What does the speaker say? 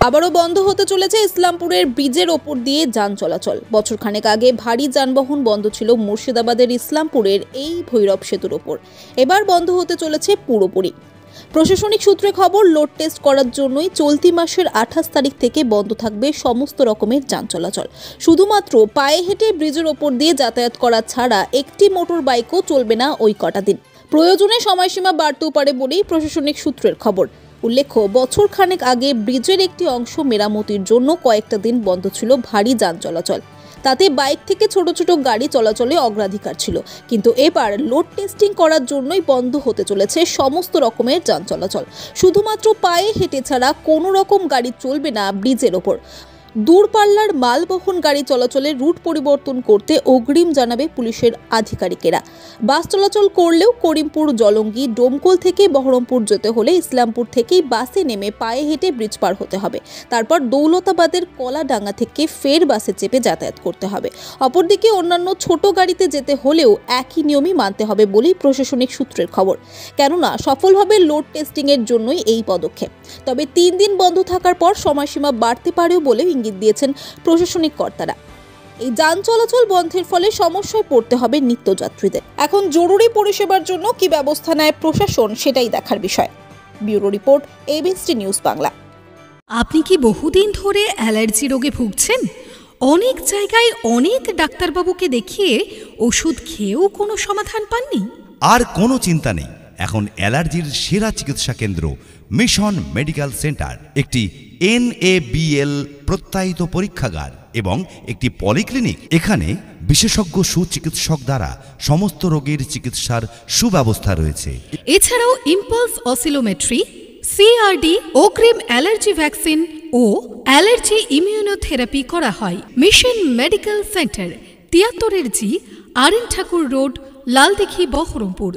আবারও বন্ধ হতে চলেছে ইসলামপুরের ব্রিজের ওপর দিয়ে যান চলাচল। বছরখানেক আগে ভারী যানবাহন বন্ধ ছিল মুর্শিদাবাদের ইসলামপুরের এই ভৈরব সেতুর ওপর। এবার বন্ধ হতে চলেছে পুরোপুরি। প্রশাসনিক সূত্রে খবর, লোড টেস্ট করার জন্যই চলতি মাসের 28 তারিখ থেকে বন্ধ থাকবে সমস্ত রকমের যান চলাচল। শুধুমাত্র পায়ে হেঁটে ব্রিজের ওপর দিয়ে যাতায়াত করা ছাড়া একটি মোটর বাইকও চলবে না ওই কটা দিন। প্রয়োজনে সময়সীমা বাড়তেও পারে বলেই প্রশাসনিক সূত্রের খবর। উল্লেখ্য, বছরখানেক আগে ব্রিজের একটি অংশ মেরামতির জন্য কয়েকটা দিন বন্ধ ছিল ভারী যান চলাচল। তাতে বাইক থেকে ছোট ছোট গাড়ি চলাচলে অগ্রাধিকার ছিল, কিন্তু এবার লোড টেস্টিং করার জন্যই বন্ধ হতে চলেছে সমস্ত রকমের যান চলাচল। শুধুমাত্র পায়ে হেঁটে ছাড়া কোনো রকম গাড়ি চলবে না ব্রিজের ওপর। দূরপাল্লার মালবহন গাড়ি চলাচলের রুট পরিবর্তন করতে অগ্রিম জানাবে পুলিশের আধিকারিকেরা। বাস চলাচল করলেও করিমপুর, জলঙ্গি, ডোমকল থেকে বহরমপুর যেতে হলে ইসলামপুর থেকেই বাসে নেমে পায়ে হেঁটে ব্রিজ পার হতে হবে। তারপর দৌলতাবাদের কলাডাঙ্গা থেকে ফের বাসে চেপে যাতায়াত করতে হবে। অপরদিকে অন্যান্য ছোট গাড়িতে যেতে হলেও একই নিয়মই মানতে হবে বলেই প্রশাসনিক সূত্রের খবর। কেননা সফলভাবে লোড টেস্টিংয়ের জন্যই এই পদক্ষেপ। তবে 3 দিন বন্ধ থাকার পর সময়সীমা বাড়তে পারেও বলে ইঙ্গিত দিয়েছেন প্রশাসনিক কর্তারা। এই যান চলাচল বন্ধের ফলে সমস্যায় পড়তে হবে নিত্যযাত্রীদের। এখন জরুরি পরিষেবার জন্য কি ব্যবস্থা নেয় প্রশাসন, সেটাই দেখার বিষয়। Bureau report, ABST news Bangla. আপনি কি বহুদিন ধরে অ্যালার্জি রোগে ভুগছেন? অনেক জায়গায় অনেক ডাক্তারবাবুকে দেখিয়ে ওষুধ খেয়েও কোনো সমাধান পাননি? আর কোনো চিন্তা নেই, এখন অ্যালার্জির সেরা চিকিৎসা কেন্দ্র মিশন মেডিকেল সেন্টার, একটি NABL প্রত্যায়িত পরীক্ষাগার এবং একটি পলিক্লিনিক। এখানে বিশেষজ্ঞ সুচিকিৎসক দ্বারা সমস্ত রোগের চিকিৎসার সুব্যবস্থা রয়েছে। এছাড়াও ইম্পালস অসিলোমেট্রি, CRD, অগ্রিম অ্যালার্জি ভ্যাকসিন ও অ্যালার্জি ইমিউনোথেরাপি করা হয়। Mission medical centre, 73G, RN ঠাকুর রোড, লালদিঘি, বহরমপুর।